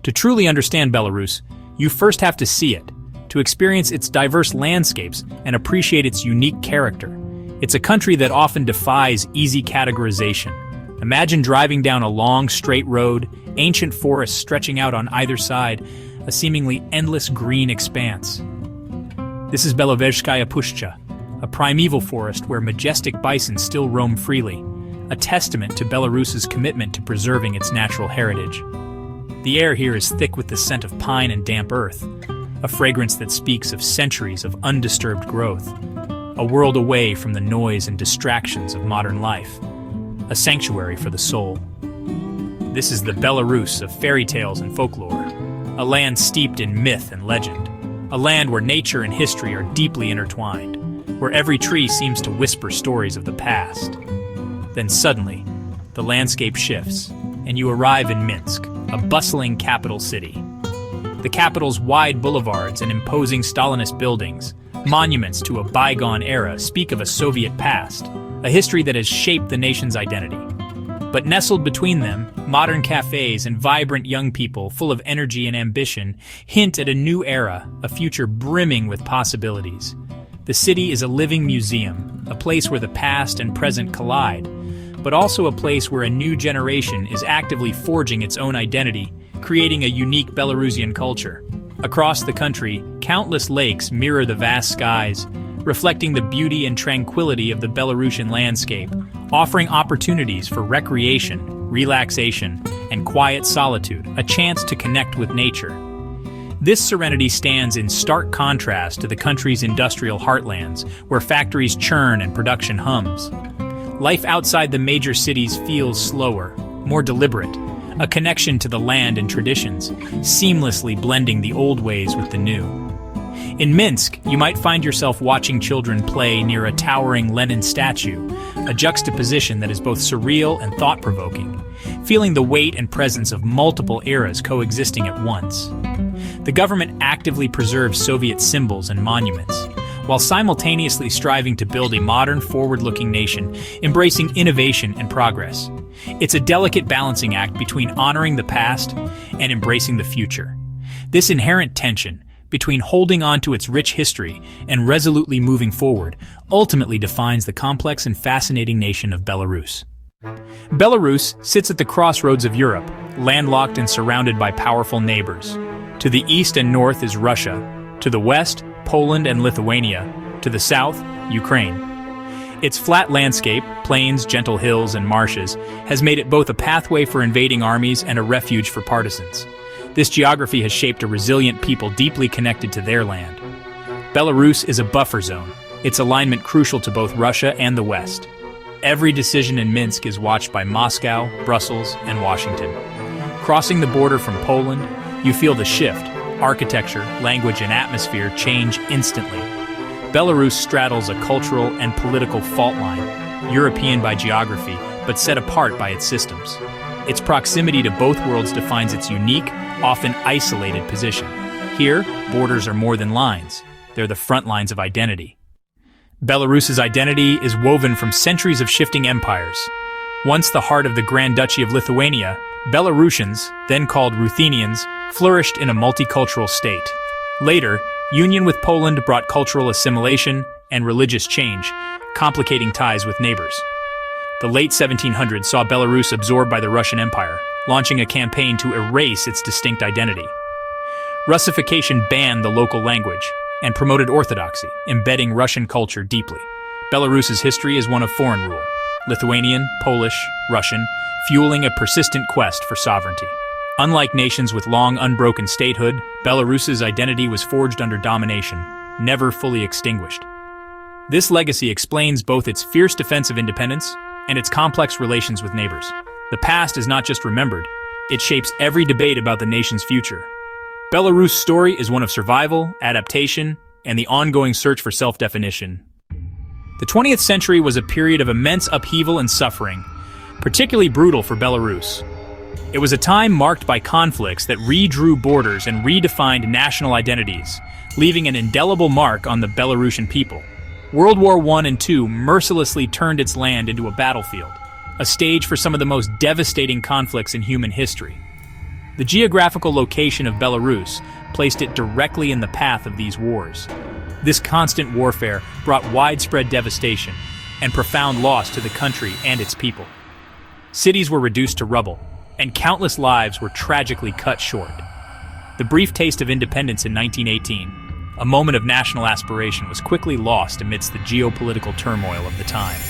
To truly understand Belarus, you first have to see it, to experience its diverse landscapes and appreciate its unique character. It's a country that often defies easy categorization. Imagine driving down a long, straight road, ancient forests stretching out on either side, a seemingly endless green expanse. This is Belovezhskaya Pushcha, a primeval forest where majestic bison still roam freely, a testament to Belarus's commitment to preserving its natural heritage. The air here is thick with the scent of pine and damp earth, a fragrance that speaks of centuries of undisturbed growth, a world away from the noise and distractions of modern life, a sanctuary for the soul. This is the Belarus of fairy tales and folklore, a land steeped in myth and legend, a land where nature and history are deeply intertwined, where every tree seems to whisper stories of the past. Then suddenly, the landscape shifts, and you arrive in Minsk, a bustling capital city. The capital's wide boulevards and imposing Stalinist buildings, monuments to a bygone era, speak of a Soviet past, a history that has shaped the nation's identity. But nestled between them, modern cafes and vibrant young people full of energy and ambition hint at a new era, a future brimming with possibilities. The city is a living museum, a place where the past and present collide, but also a place where a new generation is actively forging its own identity, creating a unique Belarusian culture. Across the country, countless lakes mirror the vast skies, reflecting the beauty and tranquility of the Belarusian landscape, offering opportunities for recreation, relaxation, and quiet solitude, a chance to connect with nature. This serenity stands in stark contrast to the country's industrial heartlands, where factories churn and production hums. Life outside the major cities feels slower, more deliberate, a connection to the land and traditions, seamlessly blending the old ways with the new. In Minsk, you might find yourself watching children play near a towering Lenin statue, a juxtaposition that is both surreal and thought-provoking, feeling the weight and presence of multiple eras coexisting at once. The government actively preserves Soviet symbols and monuments, while simultaneously striving to build a modern, forward-looking nation, embracing innovation and progress. It's a delicate balancing act between honoring the past and embracing the future. This inherent tension between holding on to its rich history and resolutely moving forward ultimately defines the complex and fascinating nation of Belarus. Belarus sits at the crossroads of Europe, landlocked and surrounded by powerful neighbors. To the east and north is Russia, to the west, Poland and Lithuania, to the south, Ukraine. Its flat landscape, plains, gentle hills, and marshes, has made it both a pathway for invading armies and a refuge for partisans. This geography has shaped a resilient people deeply connected to their land. Belarus is a buffer zone, its alignment crucial to both Russia and the West. Every decision in Minsk is watched by Moscow, Brussels, and Washington. Crossing the border from Poland, you feel the shift. Architecture, language, and atmosphere change instantly. Belarus straddles a cultural and political fault line, European by geography, but set apart by its systems. Its proximity to both worlds defines its unique, often isolated position. Here, borders are more than lines. They're the front lines of identity. Belarus's identity is woven from centuries of shifting empires. Once the heart of the Grand Duchy of Lithuania, Belarusians, then called Ruthenians, flourished in a multicultural state. Later, union with Poland brought cultural assimilation and religious change, complicating ties with neighbors. The late 1700s saw Belarus absorbed by the Russian Empire, launching a campaign to erase its distinct identity. Russification banned the local language and promoted orthodoxy, embedding Russian culture deeply. Belarus's history is one of foreign rule, Lithuanian, Polish, Russian, fueling a persistent quest for sovereignty. Unlike nations with long unbroken statehood, Belarus's identity was forged under domination, never fully extinguished. This legacy explains both its fierce defense of independence and its complex relations with neighbors. The past is not just remembered, it shapes every debate about the nation's future. Belarus' story is one of survival, adaptation, and the ongoing search for self-definition. The 20th century was a period of immense upheaval and suffering, particularly brutal for Belarus. It was a time marked by conflicts that redrew borders and redefined national identities, leaving an indelible mark on the Belarusian people. World War I and II mercilessly turned its land into a battlefield, a stage for some of the most devastating conflicts in human history. The geographical location of Belarus placed it directly in the path of these wars. This constant warfare brought widespread devastation and profound loss to the country and its people. Cities were reduced to rubble, and countless lives were tragically cut short. The brief taste of independence in 1918, a moment of national aspiration, was quickly lost amidst the geopolitical turmoil of the time.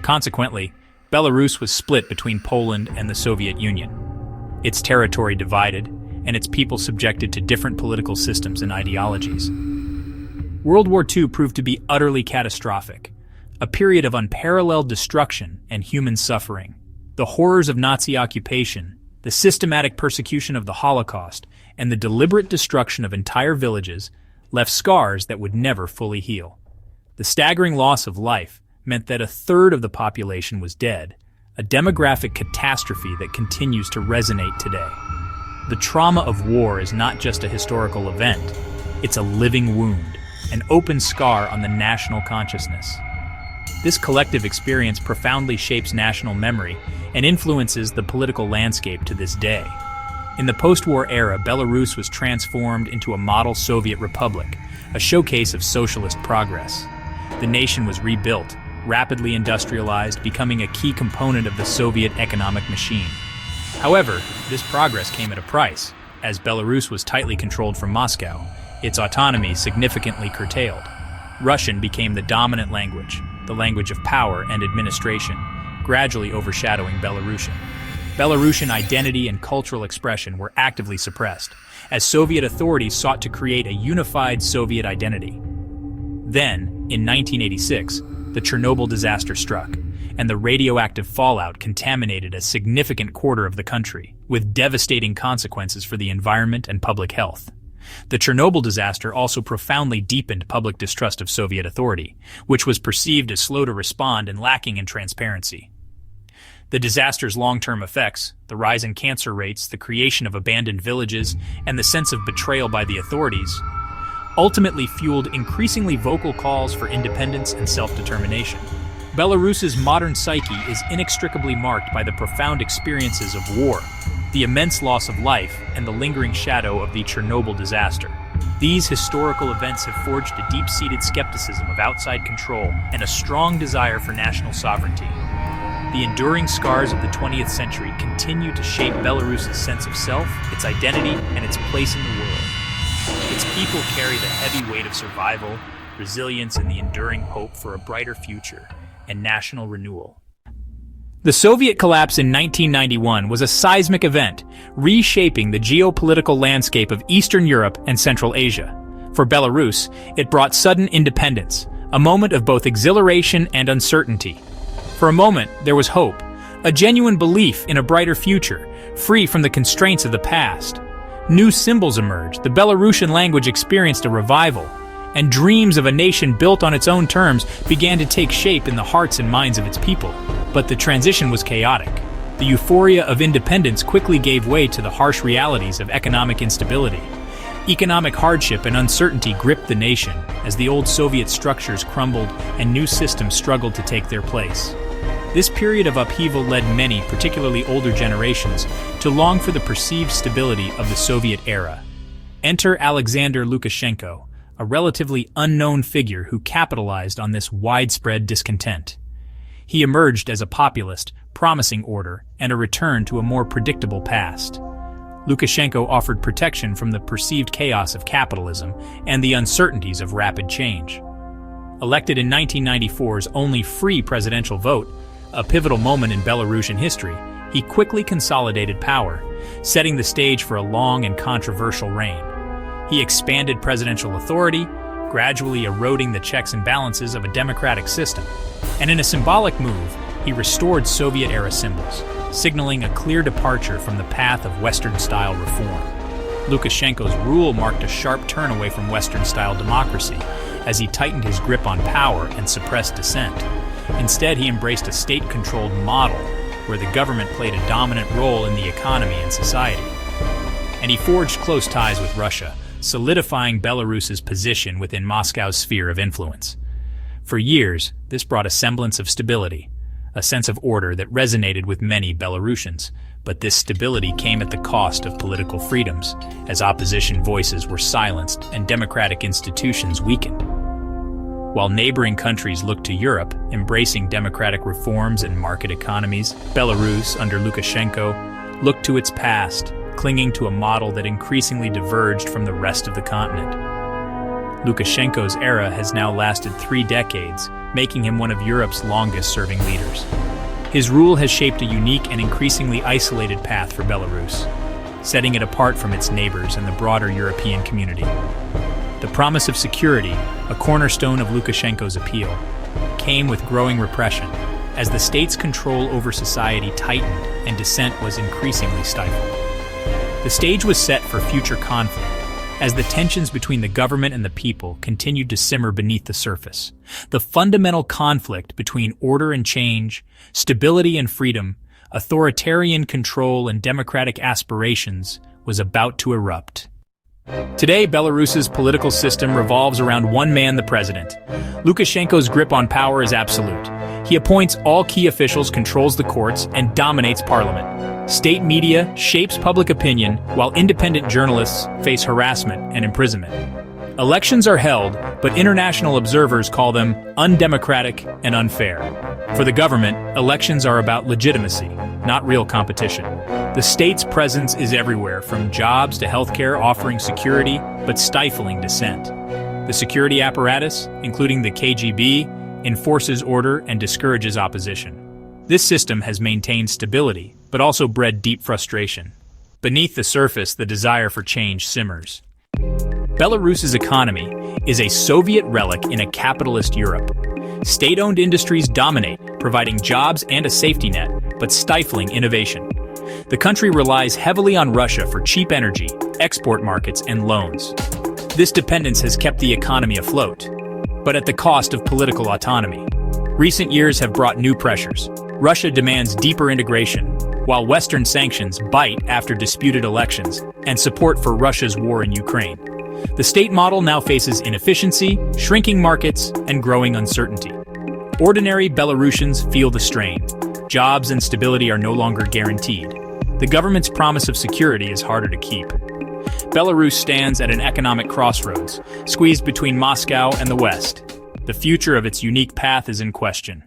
Consequently, Belarus was split between Poland and the Soviet Union, its territory divided, and its people subjected to different political systems and ideologies. World War II proved to be utterly catastrophic, a period of unparalleled destruction and human suffering. The horrors of Nazi occupation, the systematic persecution of the Holocaust, and the deliberate destruction of entire villages left scars that would never fully heal. The staggering loss of life meant that a third of the population was dead, a demographic catastrophe that continues to resonate today. The trauma of war is not just a historical event, it's a living wound, an open scar on the national consciousness. This collective experience profoundly shapes national memory and influences the political landscape to this day. In the post-war era, Belarus was transformed into a model Soviet republic, a showcase of socialist progress. The nation was rebuilt, rapidly industrialized, becoming a key component of the Soviet economic machine. However, this progress came at a price. As Belarus was tightly controlled from Moscow, its autonomy significantly curtailed. Russian became the dominant language, the language of power and administration, gradually overshadowing Belarusian. Belarusian identity and cultural expression were actively suppressed, as Soviet authorities sought to create a unified Soviet identity. Then, in 1986, the Chernobyl disaster struck, and the radioactive fallout contaminated a significant quarter of the country, with devastating consequences for the environment and public health. The Chernobyl disaster also profoundly deepened public distrust of Soviet authority, which was perceived as slow to respond and lacking in transparency. The disaster's long-term effects, the rise in cancer rates, the creation of abandoned villages, and the sense of betrayal by the authorities, ultimately fueled increasingly vocal calls for independence and self-determination. Belarus's modern psyche is inextricably marked by the profound experiences of war, the immense loss of life, and the lingering shadow of the Chernobyl disaster. These historical events have forged a deep-seated skepticism of outside control and a strong desire for national sovereignty. The enduring scars of the 20th century continue to shape Belarus's sense of self, its identity, and its place in the world. Its people carry the heavy weight of survival, resilience, and the enduring hope for a brighter future and national renewal. The Soviet collapse in 1991 was a seismic event, reshaping the geopolitical landscape of Eastern Europe and Central Asia. For Belarus, it brought sudden independence, a moment of both exhilaration and uncertainty. For a moment, there was hope, a genuine belief in a brighter future, free from the constraints of the past. New symbols emerged, the Belarusian language experienced a revival, and dreams of a nation built on its own terms began to take shape in the hearts and minds of its people. But the transition was chaotic. The euphoria of independence quickly gave way to the harsh realities of economic instability. Economic hardship and uncertainty gripped the nation as the old Soviet structures crumbled and new systems struggled to take their place. This period of upheaval led many, particularly older generations, to long for the perceived stability of the Soviet era. Enter Alexander Lukashenko, a relatively unknown figure who capitalized on this widespread discontent. He emerged as a populist, promising order and a return to a more predictable past. Lukashenko offered protection from the perceived chaos of capitalism and the uncertainties of rapid change. Elected in 1994's only free presidential vote, a pivotal moment in Belarusian history, he quickly consolidated power, setting the stage for a long and controversial reign. He expanded presidential authority, gradually eroding the checks and balances of a democratic system. And in a symbolic move, he restored Soviet-era symbols, signaling a clear departure from the path of Western-style reform. Lukashenko's rule marked a sharp turn away from Western-style democracy, as he tightened his grip on power and suppressed dissent. Instead, he embraced a state-controlled model where the government played a dominant role in the economy and society. And he forged close ties with Russia, solidifying Belarus's position within Moscow's sphere of influence. For years, this brought a semblance of stability, a sense of order that resonated with many Belarusians. But this stability came at the cost of political freedoms, as opposition voices were silenced and democratic institutions weakened. While neighboring countries looked to Europe, embracing democratic reforms and market economies, Belarus, under Lukashenko, looked to its past, clinging to a model that increasingly diverged from the rest of the continent. Lukashenko's era has now lasted 3 decades, making him one of Europe's longest-serving leaders. His rule has shaped a unique and increasingly isolated path for Belarus, setting it apart from its neighbors and the broader European community. The promise of security, a cornerstone of Lukashenko's appeal, came with growing repression, as the state's control over society tightened and dissent was increasingly stifled. The stage was set for future conflict, as the tensions between the government and the people continued to simmer beneath the surface. The fundamental conflict between order and change, stability and freedom, authoritarian control and democratic aspirations was about to erupt. Today, Belarus's political system revolves around one man, the president. Lukashenko's grip on power is absolute. He appoints all key officials, controls the courts, and dominates parliament. State media shapes public opinion, while independent journalists face harassment and imprisonment. Elections are held, but international observers call them undemocratic and unfair. For the government, elections are about legitimacy, not real competition. The state's presence is everywhere, from jobs to healthcare, offering security, but stifling dissent. The security apparatus, including the KGB, enforces order and discourages opposition. This system has maintained stability, but also bred deep frustration. Beneath the surface, the desire for change simmers. Belarus's economy is a Soviet relic in a capitalist Europe. State-owned industries dominate, providing jobs and a safety net, but stifling innovation. The country relies heavily on Russia for cheap energy, export markets, and loans. This dependence has kept the economy afloat, but at the cost of political autonomy. Recent years have brought new pressures. Russia demands deeper integration, while Western sanctions bite after disputed elections and support for Russia's war in Ukraine. The state model now faces inefficiency, shrinking markets, and growing uncertainty. Ordinary Belarusians feel the strain. Jobs and stability are no longer guaranteed. The government's promise of security is harder to keep. Belarus stands at an economic crossroads, squeezed between Moscow and the West. The future of its unique path is in question.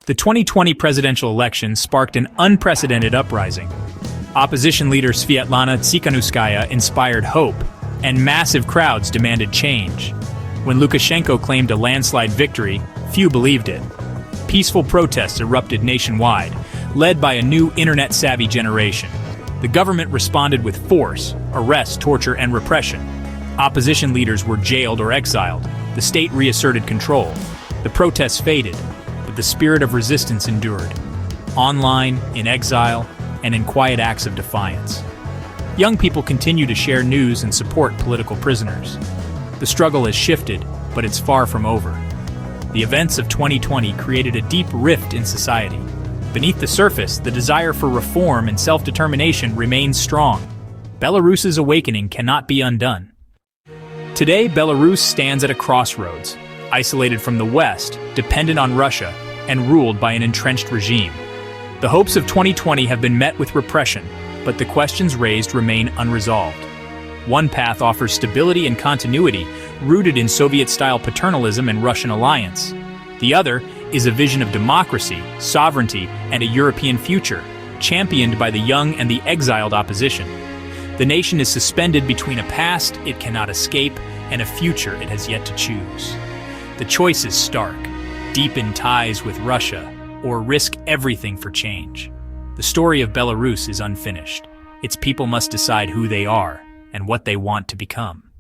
The 2020 presidential election sparked an unprecedented uprising. Opposition leader Sviatlana Tsikhanouskaya inspired hope, and massive crowds demanded change. When Lukashenko claimed a landslide victory, few believed it. Peaceful protests erupted nationwide, led by a new internet-savvy generation. The government responded with force, arrest, torture, and repression. Opposition leaders were jailed or exiled. The state reasserted control. The protests faded, but the spirit of resistance endured. Online, in exile, and in quiet acts of defiance. Young people continue to share news and support political prisoners. The struggle has shifted, but it's far from over. The events of 2020 created a deep rift in society. Beneath the surface, the desire for reform and self-determination remains strong. Belarus's awakening cannot be undone. Today, Belarus stands at a crossroads, isolated from the West, dependent on Russia, and ruled by an entrenched regime. The hopes of 2020 have been met with repression, but the questions raised remain unresolved. One path offers stability and continuity, rooted in Soviet-style paternalism and Russian alliance. The other is a vision of democracy, sovereignty, and a European future, championed by the young and the exiled opposition. The nation is suspended between a past it cannot escape and a future it has yet to choose. The choice is stark: deepen ties with Russia or risk everything for change. The story of Belarus is unfinished. Its people must decide who they are and what they want to become.